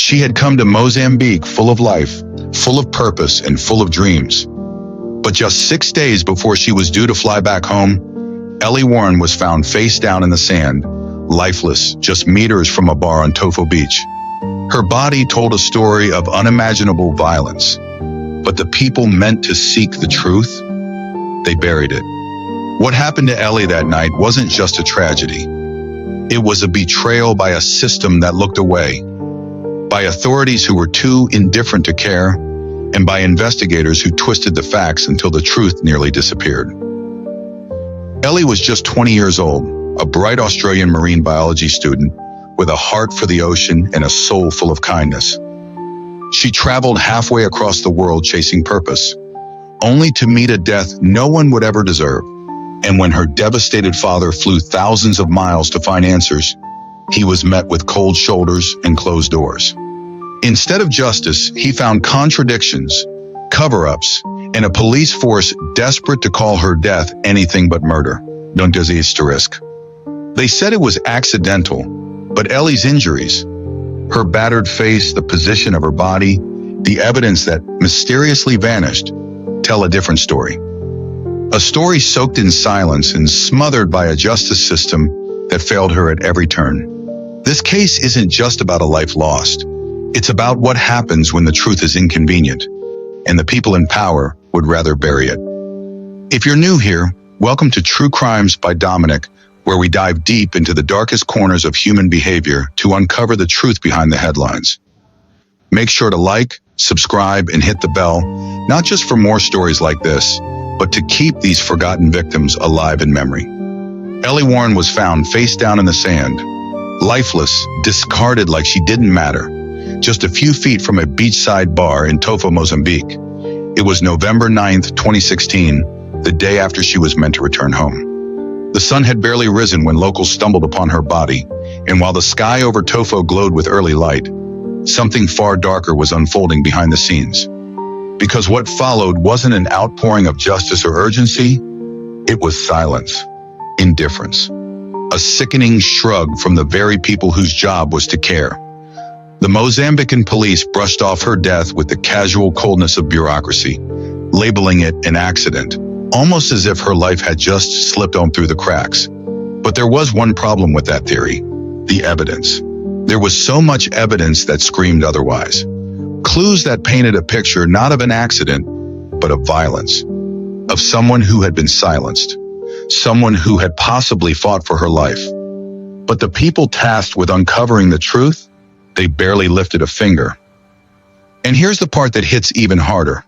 She had come to Mozambique full of life, full of purpose, and full of dreams. But just 6 days before she was due to fly back home, Elly Warren was found face down in the sand, lifeless, just meters from a bar on Tofo Beach. Her body told a story of unimaginable violence, but the people meant to seek the truth, they buried it. What happened to Elly that night wasn't just a tragedy. It was a betrayal by a system that looked away, by authorities who were too indifferent to care, and by investigators who twisted the facts until the truth nearly disappeared. Elly was just 20 years old, a bright Australian marine biology student with a heart for the ocean and a soul full of kindness. She traveled halfway across the world chasing purpose, only to meet a death no one would ever deserve. And when her devastated father flew thousands of miles to find answers, he was met with cold shoulders and closed doors. Instead of justice, he found contradictions, cover-ups, and a police force desperate to call her death anything but murder. Don't desist to risk. They said it was accidental, but Elly's injuries, her battered face, the position of her body, the evidence that mysteriously vanished, tell a different story. A story soaked in silence and smothered by a justice system that failed her at every turn. This case isn't just about a life lost. It's about what happens when the truth is inconvenient, and the people in power would rather bury it. If you're new here, welcome to True Crimes by Dominic, where we dive deep into the darkest corners of human behavior to uncover the truth behind the headlines. Make sure to like, subscribe, and hit the bell, not just for more stories like this, but to keep these forgotten victims alive in memory. Elly Warren was found face down in the sand, lifeless, discarded like she didn't matter, just a few feet from a beachside bar in Tofo, Mozambique. It was November 9th, 2016, the day after she was meant to return home. The sun had barely risen when locals stumbled upon her body, and while the sky over Tofo glowed with early light, something far darker was unfolding behind the scenes. Because what followed wasn't an outpouring of justice or urgency, it was silence, indifference, a sickening shrug from the very people whose job was to care. The Mozambican police brushed off her death with the casual coldness of bureaucracy, labeling it an accident, almost as if her life had just slipped on through the cracks. But there was one problem with that theory: the evidence. There was so much evidence that screamed otherwise. Clues that painted a picture not of an accident, but of violence, of someone who had been silenced, someone who had possibly fought for her life. But the people tasked with uncovering the truth, they barely lifted a finger. And here's the part that hits even harder.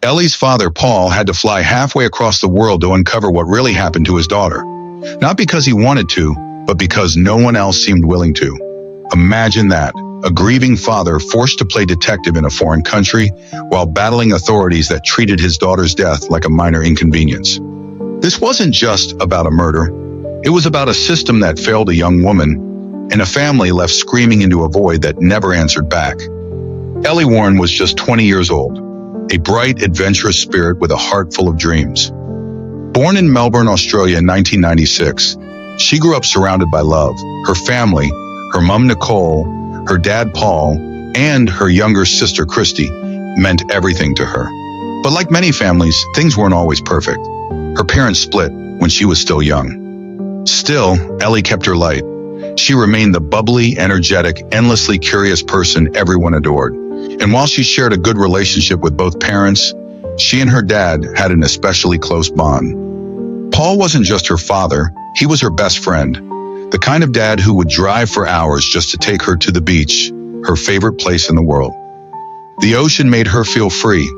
Elly's father, Paul, had to fly halfway across the world to uncover what really happened to his daughter. Not because he wanted to, but because no one else seemed willing to. Imagine that, a grieving father forced to play detective in a foreign country while battling authorities that treated his daughter's death like a minor inconvenience. This wasn't just about a murder. It was about a system that failed a young woman and a family left screaming into a void that never answered back. Elly Warren was just 20 years old, a bright, adventurous spirit with a heart full of dreams. Born in Melbourne, Australia in 1996, she grew up surrounded by love. Her family, her mom Nicole, her dad Paul, and her younger sister Christy meant everything to her. But like many families, things weren't always perfect. Her parents split when she was still young. Still, Elly kept her light. She remained the bubbly, energetic, endlessly curious person everyone adored. And while she shared a good relationship with both parents, she and her dad had an especially close bond. Paul wasn't just her father, he was her best friend. The kind of dad who would drive for hours just to take her to the beach, her favorite place in the world. The ocean made her feel free,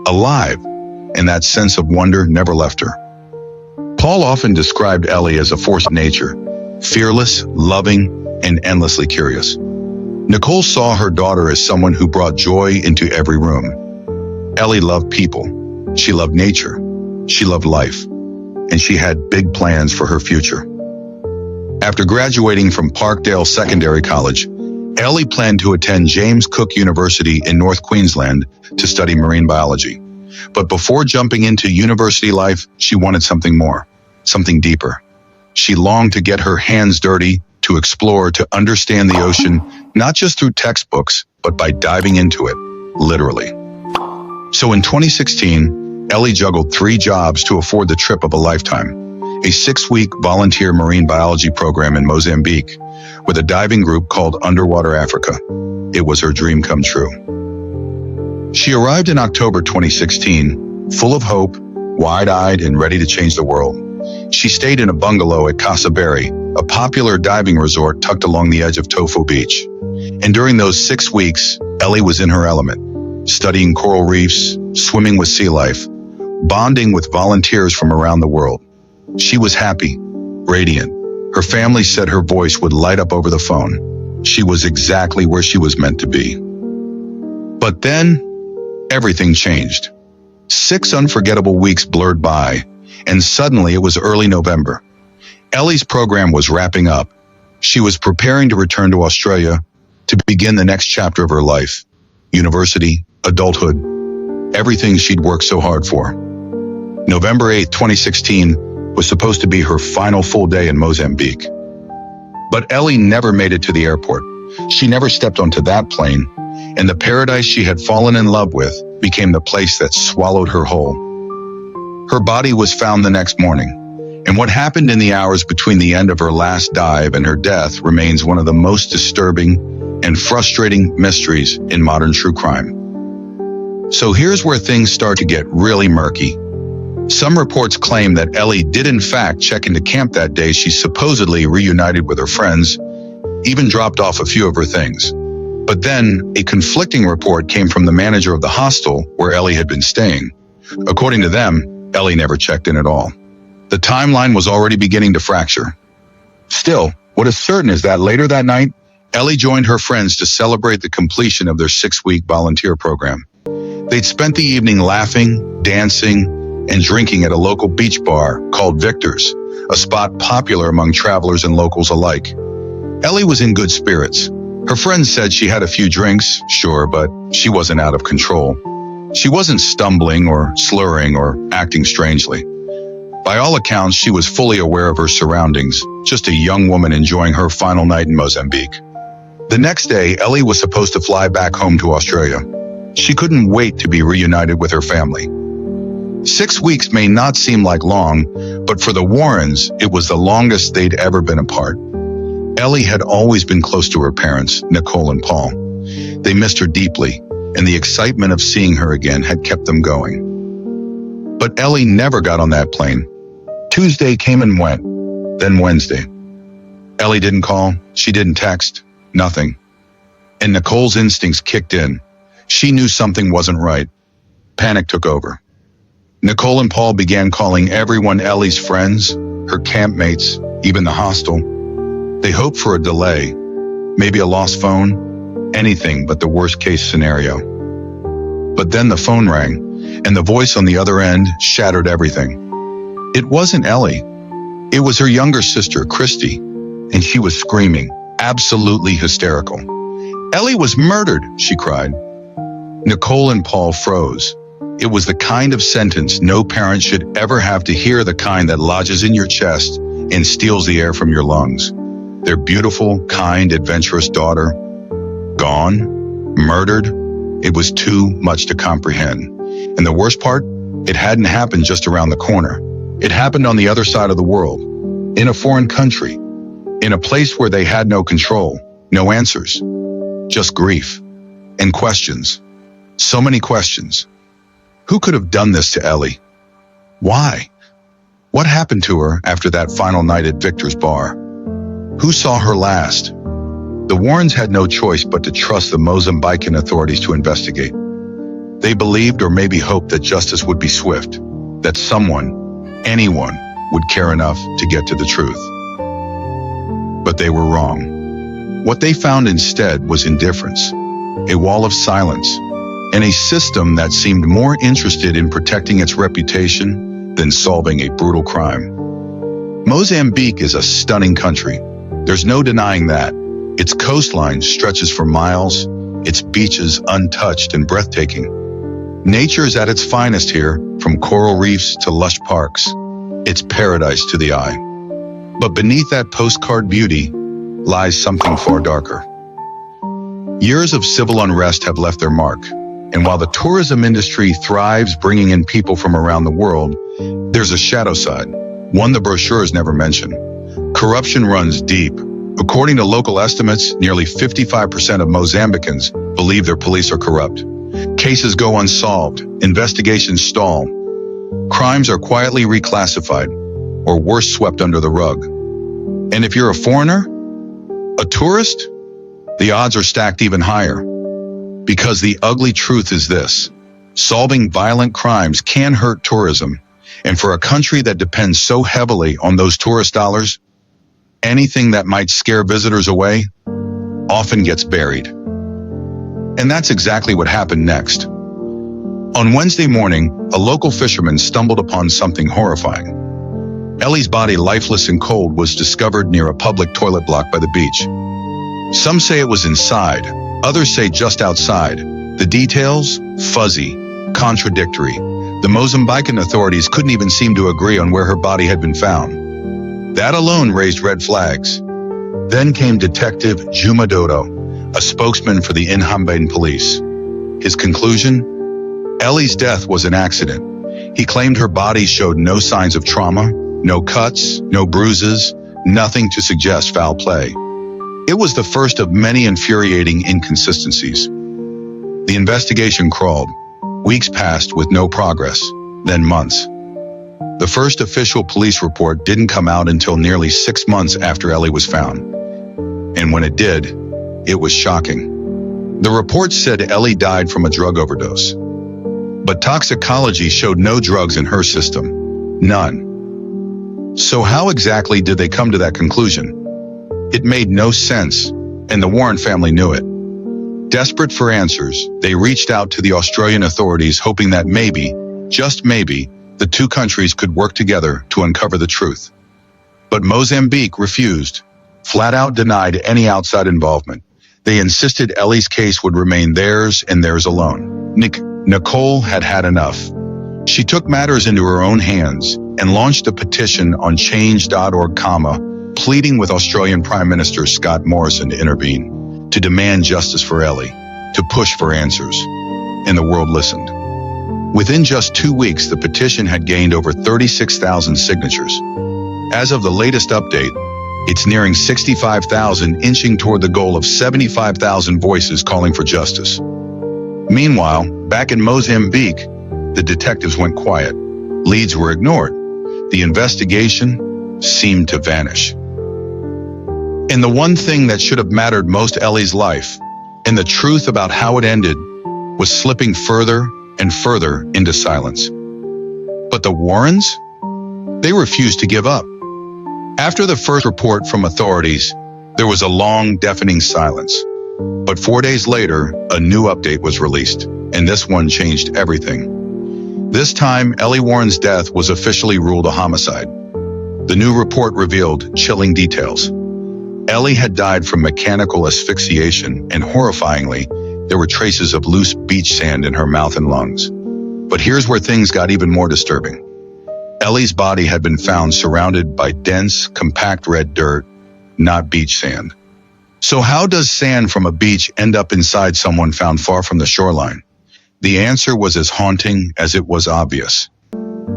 alive, and that sense of wonder never left her. Paul often described Elly as a force of nature, fearless, loving, and endlessly curious. Nicole saw her daughter as someone who brought joy into every room. Elly loved people. She loved nature. She loved life. And she had big plans for her future. After graduating from Parkdale Secondary College, Elly planned to attend James Cook University in North Queensland to study marine biology. But before jumping into university life, she wanted something more, something deeper. She longed to get her hands dirty, to explore, to understand the ocean, not just through textbooks, but by diving into it, literally. So in 2016, Elly juggled 3 jobs to afford the trip of a lifetime: a 6-week volunteer marine biology program in Mozambique with a diving group called Underwater Africa. It was her dream come true. She arrived in October 2016, full of hope, wide-eyed and ready to change the world. She stayed in a bungalow at Casa Berry, a popular diving resort tucked along the edge of Tofu Beach. And during those 6 weeks, Elly was in her element, studying coral reefs, swimming with sea life, bonding with volunteers from around the world. She was happy, radiant. Her family said her voice would light up over the phone. She was exactly where she was meant to be. But then, everything changed. 6 unforgettable weeks blurred by, and suddenly it was early November. Elly's program was wrapping up. She was preparing to return to Australia to begin the next chapter of her life. University, adulthood, everything she'd worked so hard for. November 8, 2016 was supposed to be her final full day in Mozambique. But Elly never made it to the airport. She never stepped onto that plane, and the paradise she had fallen in love with became the place that swallowed her whole. Her body was found the next morning, and what happened in the hours between the end of her last dive and her death remains one of the most disturbing and frustrating mysteries in modern true crime. So here's where things start to get really murky. Some reports claim that Elly did in fact check into camp that day she supposedly reunited with her friends, even dropped off a few of her things. But then, a conflicting report came from the manager of the hostel where Elly had been staying. According to them, Elly never checked in at all. The timeline was already beginning to fracture. Still, what is certain is that later that night, Elly joined her friends to celebrate the completion of their 6-week volunteer program. They'd spent the evening laughing, dancing, and drinking at a local beach bar called Victor's, a spot popular among travelers and locals alike. Elly was in good spirits. Her friends said she had a few drinks, sure, but she wasn't out of control. She wasn't stumbling or slurring or acting strangely. By all accounts, she was fully aware of her surroundings, just a young woman enjoying her final night in Mozambique. The next day, Elly was supposed to fly back home to Australia. She couldn't wait to be reunited with her family. 6 weeks may not seem like long, but for the Warrens, it was the longest they'd ever been apart. Elly had always been close to her parents, Nicole and Paul. They missed her deeply, and the excitement of seeing her again had kept them going. But Elly never got on that plane. Tuesday came and went, then Wednesday. Elly didn't call, she didn't text, nothing. And Nicole's instincts kicked in. She knew something wasn't right. Panic took over. Nicole and Paul began calling everyone, Elly's friends, her campmates, even the hostel. They hoped for a delay, maybe a lost phone, anything but the worst-case scenario. But then the phone rang, and the voice on the other end shattered everything. It wasn't Elly. It was her younger sister, Christy, and she was screaming, absolutely hysterical. "Elly was murdered," she cried. Nicole and Paul froze. It was the kind of sentence no parent should ever have to hear, the kind that lodges in your chest and steals the air from your lungs. Their beautiful, kind, adventurous daughter, gone, murdered. It was too much to comprehend. And the worst part, it hadn't happened just around the corner. It happened on the other side of the world, in a foreign country, in a place where they had no control, no answers, just grief and questions. So many questions. Who could have done this to Elly? Why? What happened to her after that final night at Victor's bar? Who saw her last? The Warrens had no choice but to trust the Mozambican authorities to investigate. They believed, or maybe hoped, that justice would be swift, that someone, anyone, would care enough to get to the truth. But they were wrong. What they found instead was indifference, a wall of silence, and a system that seemed more interested in protecting its reputation than solving a brutal crime. Mozambique is a stunning country. There's no denying that. Its coastline stretches for miles, its beaches untouched and breathtaking. Nature is at its finest here, from coral reefs to lush parks. It's paradise to the eye. But beneath that postcard beauty lies something far darker. Years of civil unrest have left their mark, and while the tourism industry thrives bringing in people from around the world, there's a shadow side, one the brochures never mention. Corruption runs deep. According to local estimates, nearly 55% of Mozambicans believe their police are corrupt. Cases go unsolved, investigations stall. Crimes are quietly reclassified, or worse, swept under the rug. And if you're a foreigner, a tourist, the odds are stacked even higher. Because the ugly truth is this: solving violent crimes can hurt tourism, and for a country that depends so heavily on those tourist dollars, anything that might scare visitors away often gets buried. And that's exactly what happened next. On Wednesday morning, a local fisherman stumbled upon something horrifying. Elly's body, lifeless and cold, was discovered near a public toilet block by the beach. Some say it was inside, others say just outside. The details? Fuzzy, contradictory. The Mozambican authorities couldn't even seem to agree on where her body had been found. That alone raised red flags. Then came Detective Juma Dodo, a spokesman for the Unsolved police. His conclusion? Elly's death was an accident. He claimed her body showed no signs of trauma, no cuts, no bruises, nothing to suggest foul play. It was the first of many infuriating inconsistencies. The investigation crawled. Weeks passed with no progress, then months. The first official police report didn't come out until nearly 6 months after Elly was found. And when it did, it was shocking. The report said Elly died from a drug overdose. But toxicology showed no drugs in her system. None. So how exactly did they come to that conclusion? It made no sense, and the Warren family knew it. Desperate for answers, they reached out to the Australian authorities, hoping that maybe, just maybe, the two countries could work together to uncover the truth. But Mozambique refused, flat out denied any outside involvement. They insisted Elly's case would remain theirs and theirs alone. Nicole had had enough. She took matters into her own hands and launched a petition on change.org, pleading with Australian Prime Minister Scott Morrison to intervene, to demand justice for Elly, to push for answers. And the world listened. Within just 2 weeks, the petition had gained over 36,000 signatures. As of the latest update, it's nearing 65,000, inching toward the goal of 75,000 voices calling for justice. Meanwhile, back in Mozambique, the detectives went quiet. Leads were ignored. The investigation seemed to vanish. And the one thing that should have mattered most, Elly's life, and the truth about how it ended, was slipping further and further into silence. But the Warrens? They refused to give up. After the first report from authorities, there was a long, deafening silence. But 4 days later, a new update was released, and this one changed everything. This time, Elly Warren's death was officially ruled a homicide. The new report revealed chilling details. Elly had died from mechanical asphyxiation, and horrifyingly, there were traces of loose beach sand in her mouth and lungs. But here's where things got even more disturbing. Elly's body had been found surrounded by dense, compact red dirt, not beach sand. So how does sand from a beach end up inside someone found far from the shoreline? The answer was as haunting as it was obvious.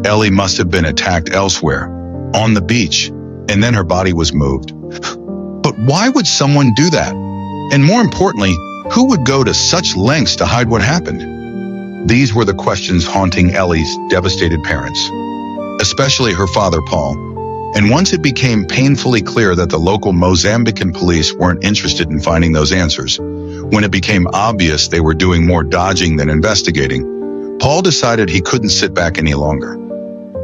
Elly must have been attacked elsewhere, on the beach, and then her body was moved. But why would someone do that? And more importantly, who would go to such lengths to hide what happened? These were the questions haunting Elly's devastated parents, especially her father, Paul. And once it became painfully clear that the local Mozambican police weren't interested in finding those answers, when it became obvious they were doing more dodging than investigating, Paul decided he couldn't sit back any longer.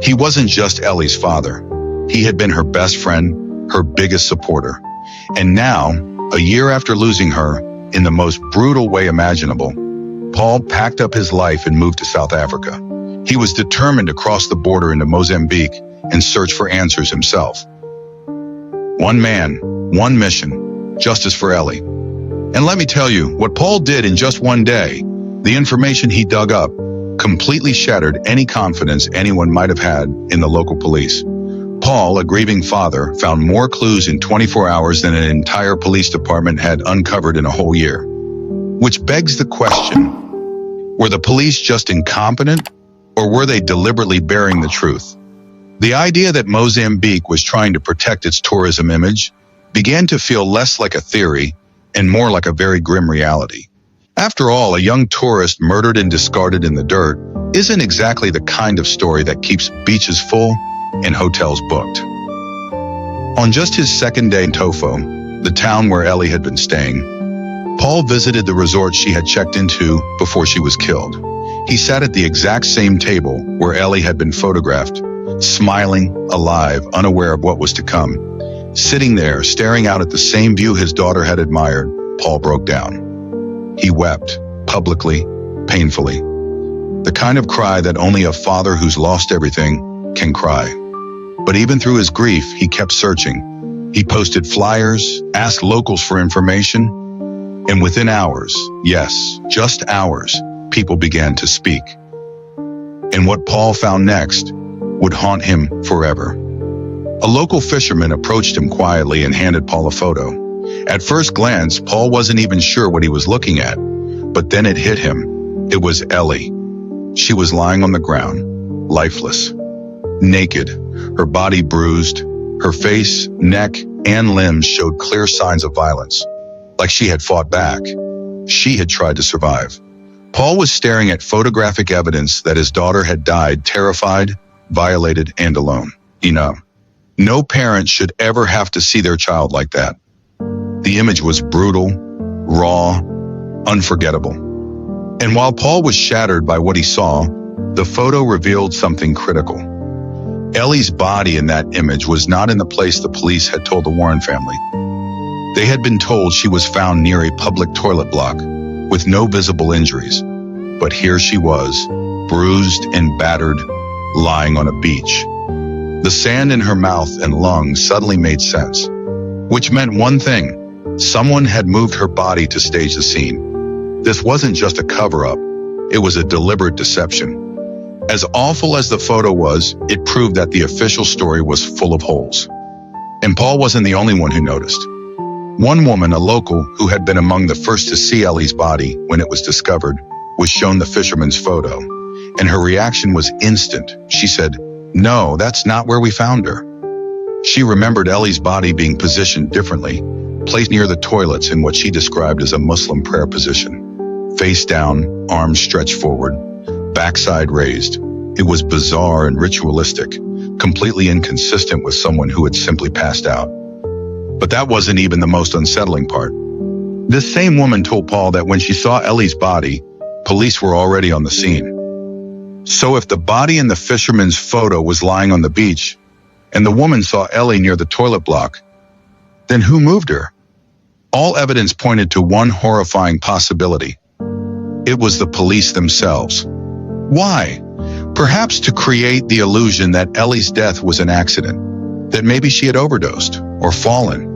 He wasn't just Elly's father. He had been her best friend, her biggest supporter. And now, a year after losing her, in the most brutal way imaginable, Paul packed up his life and moved to South Africa. He was determined to cross the border into Mozambique and search for answers himself. One man, one mission, justice for Elly. And let me tell you, what Paul did in just one day, the information he dug up, completely shattered any confidence anyone might have had in the local police. Paul, a grieving father, found more clues in 24 hours than an entire police department had uncovered in a whole year. Which begs the question, were the police just incompetent, or were they deliberately burying the truth? The idea that Mozambique was trying to protect its tourism image began to feel less like a theory and more like a very grim reality. After all, a young tourist murdered and discarded in the dirt isn't exactly the kind of story that keeps beaches full and hotels booked. On just his second day in Tofo, the town where Elly had been staying, Paul visited the resort she had checked into before she was killed. He sat at the exact same table where Elly had been photographed, smiling, alive, unaware of what was to come. Sitting there, staring out at the same view his daughter had admired, Paul broke down. He wept, publicly, painfully. The kind of cry that only a father who's lost everything can cry. But even through his grief, he kept searching. He posted flyers, asked locals for information, and within hours, yes, just hours, people began to speak. And what Paul found next would haunt him forever. A local fisherman approached him quietly and handed Paul a photo. At first glance, Paul wasn't even sure what he was looking at, but then it hit him. It was Elly. She was lying on the ground, lifeless, naked, her body bruised, her face, neck, and limbs showed clear signs of violence, like she had fought back. She had tried to survive. Paul was staring at photographic evidence that his daughter had died terrified, violated, and alone. No parent should ever have to see their child like that. The image was brutal, raw, unforgettable. And while Paul was shattered by what he saw, the photo revealed something critical. Elly's body in that image was not in the place the police had told the Warren family. They had been told she was found near a public toilet block with no visible injuries. But here she was, bruised and battered, lying on a beach. The sand in her mouth and lungs suddenly made sense, which meant one thing: someone had moved her body to stage the scene. This wasn't just a cover-up, it was a deliberate deception. As awful as the photo was, it proved that the official story was full of holes. And Paul wasn't the only one who noticed. One woman, a local who had been among the first to see Elly's body when it was discovered, was shown the fisherman's photo, and her reaction was instant. She said, "No, that's not where we found her." She remembered Elly's body being positioned differently, placed near the toilets in what she described as a Muslim prayer position. Face down, arms stretched forward, backside raised. It was bizarre and ritualistic, completely inconsistent with someone who had simply passed out. But that wasn't even the most unsettling part. This same woman told Paul that when she saw Elly's body, police were already on the scene. So if the body in the fisherman's photo was lying on the beach, and the woman saw Elly near the toilet block, then who moved her? All evidence pointed to one horrifying possibility. It was the police themselves. Why? Perhaps to create the illusion that Elly's death was an accident, that maybe she had overdosed, or fallen,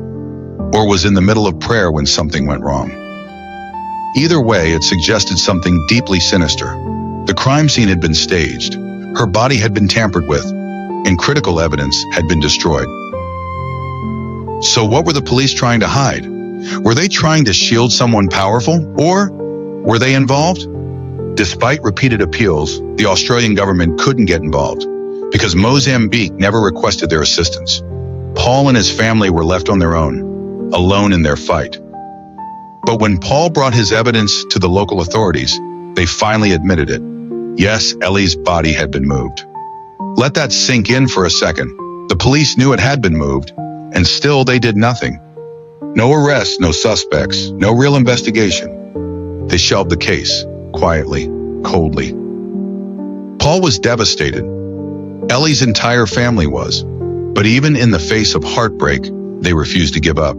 or was in the middle of prayer when something went wrong. Either way, it suggested something deeply sinister. The crime scene had been staged, her body had been tampered with, and critical evidence had been destroyed. So what were the police trying to hide? Were they trying to shield someone powerful, or were they involved? Despite repeated appeals, the Australian government couldn't get involved because Mozambique never requested their assistance. Paul and his family were left on their own, alone in their fight. But when Paul brought his evidence to the local authorities, they finally admitted it. Yes, Elly's body had been moved. Let that sink in for a second. The police knew it had been moved, and still they did nothing. No arrests, no suspects, no real investigation. They shelved the case, quietly, coldly. Paul was devastated. Elly's entire family was. But even in the face of heartbreak, they refused to give up.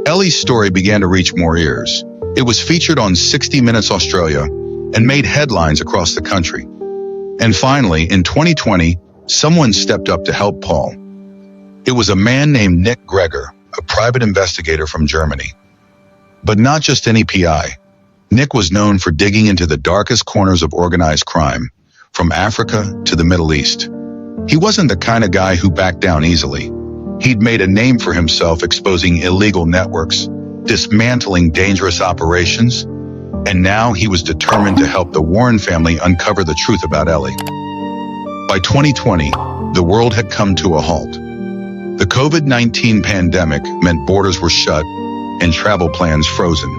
Elly's story began to reach more ears. It was featured on 60 Minutes Australia and made headlines across the country. And finally, in 2020, someone stepped up to help Paul. It was a man named Nick Greger, a private investigator from Germany. But not just any PI. Nick was known for digging into the darkest corners of organized crime, from Africa to the Middle East. He wasn't the kind of guy who backed down easily. He'd made a name for himself exposing illegal networks, dismantling dangerous operations, And now he was determined to help the Warren family uncover the truth about Elly. By 2020, the world had come to a halt. The COVID-19 pandemic meant borders were shut and travel plans frozen.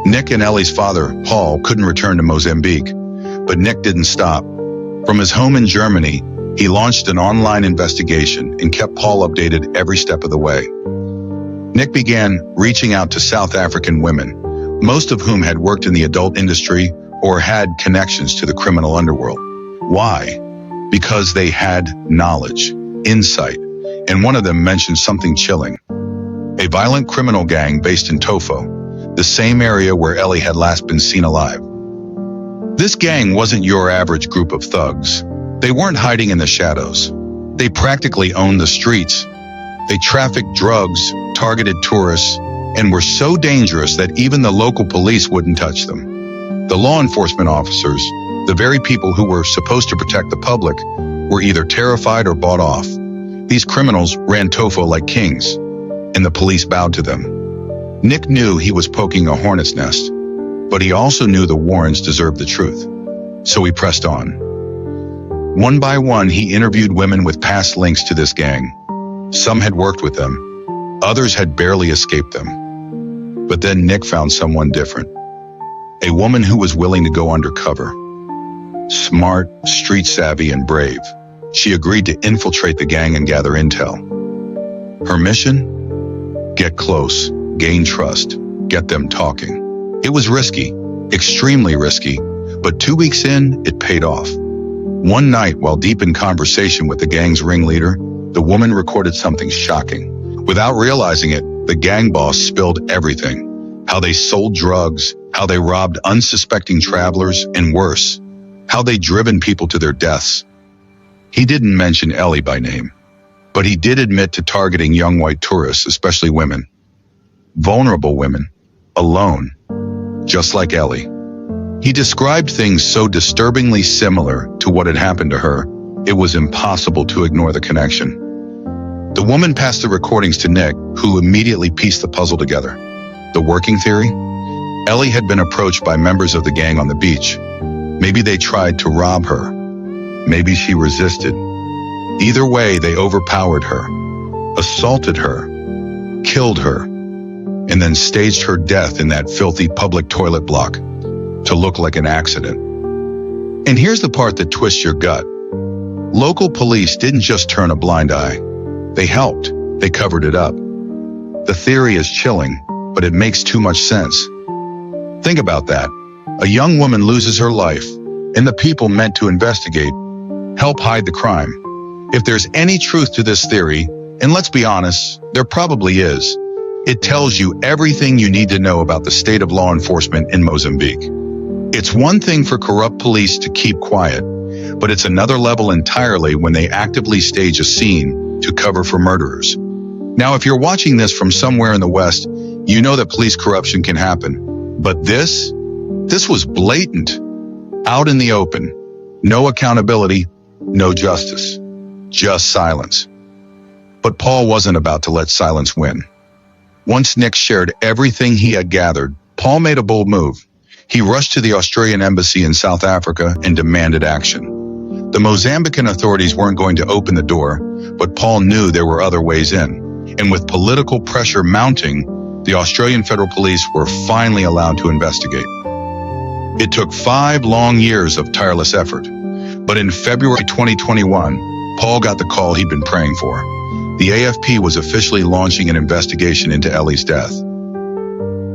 Nick and Elly's father, Paul, couldn't return to Mozambique, but Nick didn't stop. From his home in Germany, he launched an online investigation and kept Paul updated every step of the way. Nick began reaching out to South African women, most of whom had worked in the adult industry or had connections to the criminal underworld. Why? Because they had knowledge, insight, and one of them mentioned something chilling. A violent criminal gang based in Tofo, the same area where Elly had last been seen alive. This gang wasn't your average group of thugs. They weren't hiding in the shadows. They practically owned the streets. They trafficked drugs, targeted tourists, and were so dangerous that even the local police wouldn't touch them. The law enforcement officers, the very people who were supposed to protect the public, were either terrified or bought off. These criminals ran Tofo like kings, and the police bowed to them. Nick knew he was poking a hornet's nest, but he also knew the Warrens deserved the truth. So he pressed on. One by one, he interviewed women with past links to this gang. Some had worked with them. Others had barely escaped them. But then Nick found someone different. A woman who was willing to go undercover. Smart, street-savvy, and brave. She agreed to infiltrate the gang and gather intel. Her mission? Get close, gain trust, get them talking. It was risky, extremely risky, but 2 weeks in, it paid off. One night, while deep in conversation with the gang's ringleader, the woman recorded something shocking. Without realizing it, the gang boss spilled everything. How they sold drugs, how they robbed unsuspecting travelers, and worse, how they'd driven people to their deaths. He didn't mention Elly by name, but he did admit to targeting young white tourists, especially women. Vulnerable women, alone, just like Elly. He described things so disturbingly similar to what had happened to her, it was impossible to ignore the connection. The woman passed the recordings to Nick, who immediately pieced the puzzle together. The working theory? Elly had been approached by members of the gang on the beach. Maybe they tried to rob her. Maybe she resisted. Either way, they overpowered her, assaulted her, killed her, and then staged her death in that filthy public toilet block to look like an accident. And here's the part that twists your gut. Local police didn't just turn a blind eye. They helped. They covered it up. The theory is chilling, but it makes too much sense. Think about that. A young woman loses her life, and the people meant to investigate help hide the crime. If there's any truth to this theory, and let's be honest, there probably is, it tells you everything you need to know about the state of law enforcement in Mozambique. It's one thing for corrupt police to keep quiet, but it's another level entirely when they actively stage a scene to cover for murderers. Now, if you're watching this from somewhere in the West, you know that police corruption can happen. But this was blatant, out in the open, no accountability, no justice, just silence. But Paul wasn't about to let silence win. Once Nick shared everything he had gathered, Paul made a bold move. He rushed to the Australian embassy in South Africa and demanded action. The Mozambican authorities weren't going to open the door, but Paul knew there were other ways in. And with political pressure mounting, the Australian Federal Police were finally allowed to investigate. It took 5 long years of tireless effort. But in February 2021, Paul got the call he'd been praying for. The AFP was officially launching an investigation into Elly's death.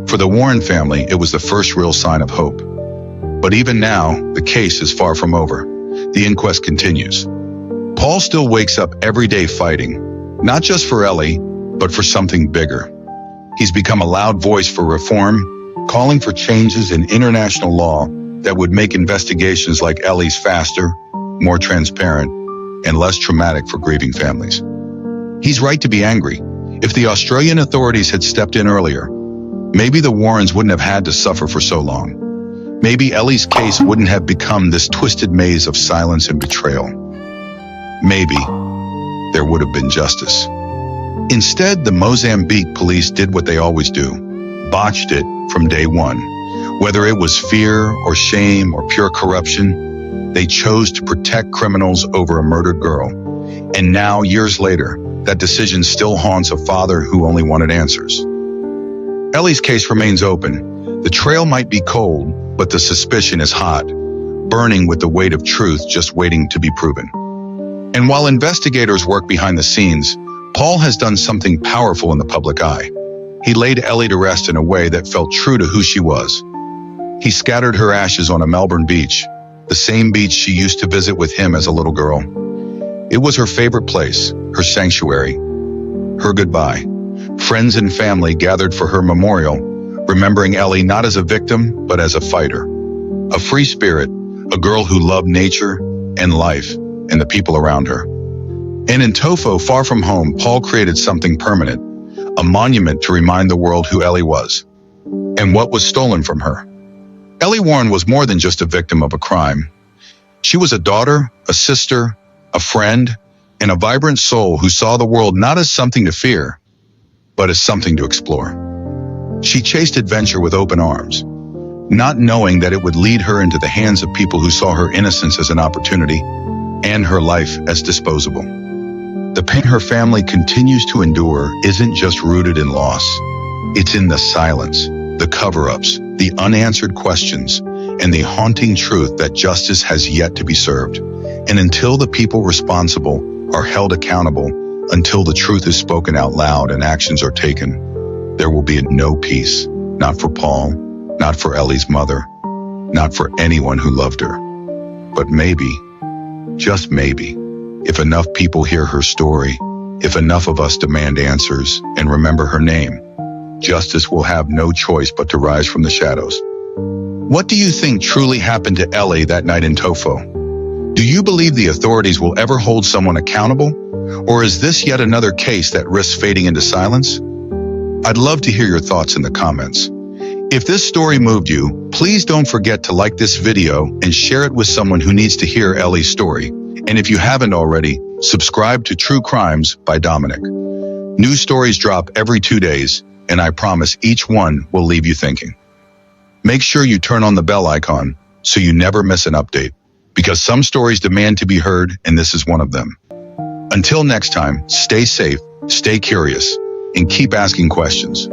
For the Warren family, it was the first real sign of hope. But even now, the case is far from over. The inquest continues. Paul still wakes up every day fighting, not just for Elly, but for something bigger. He's become a loud voice for reform, calling for changes in international law that would make investigations like Elly's faster, more transparent, and less traumatic for grieving families. He's right to be angry. If the Australian authorities had stepped in earlier, maybe the Warrens wouldn't have had to suffer for so long. Maybe Elly's case wouldn't have become this twisted maze of silence and betrayal. Maybe there would have been justice. Instead, the Mozambique police did what they always do, botched it from day one. Whether it was fear or shame or pure corruption, they chose to protect criminals over a murdered girl. And now, years later, that decision still haunts a father who only wanted answers. Elly's case remains open. The trail might be cold, but the suspicion is hot, burning with the weight of truth just waiting to be proven. And while investigators work behind the scenes, Paul has done something powerful in the public eye. He laid Elly to rest in a way that felt true to who she was. He scattered her ashes on a Melbourne beach, the same beach she used to visit with him as a little girl. It was her favorite place, her sanctuary, her goodbye. Friends and family gathered for her memorial, remembering Elly not as a victim, but as a fighter. A free spirit, a girl who loved nature and life and the people around her. And in Tofo, far from home, Paul created something permanent, a monument to remind the world who Elly was and what was stolen from her. Elly Warren was more than just a victim of a crime. She was a daughter, a sister, a friend, and a vibrant soul who saw the world not as something to fear, but as something to explore. She chased adventure with open arms, not knowing that it would lead her into the hands of people who saw her innocence as an opportunity and her life as disposable. The pain her family continues to endure isn't just rooted in loss. It's in the silence, the cover-ups, the unanswered questions, and the haunting truth that justice has yet to be served. And until the people responsible are held accountable, until the truth is spoken out loud and actions are taken, there will be no peace, not for Paul, not for Elly's mother, not for anyone who loved her. But maybe, just maybe, if enough people hear her story, if enough of us demand answers and remember her name, justice will have no choice but to rise from the shadows. What do you think truly happened to Elly that night in Tofo? Do you believe the authorities will ever hold someone accountable? Or is this yet another case that risks fading into silence? I'd love to hear your thoughts in the comments. If this story moved you, please don't forget to like this video and share it with someone who needs to hear Elly's story. And if you haven't already, subscribe to True Crimes by Dominic. New stories drop every 2 days, and I promise each one will leave you thinking. Make sure you turn on the bell icon so you never miss an update, because some stories demand to be heard, and this is one of them. Until next time, stay safe, stay curious, and keep asking questions.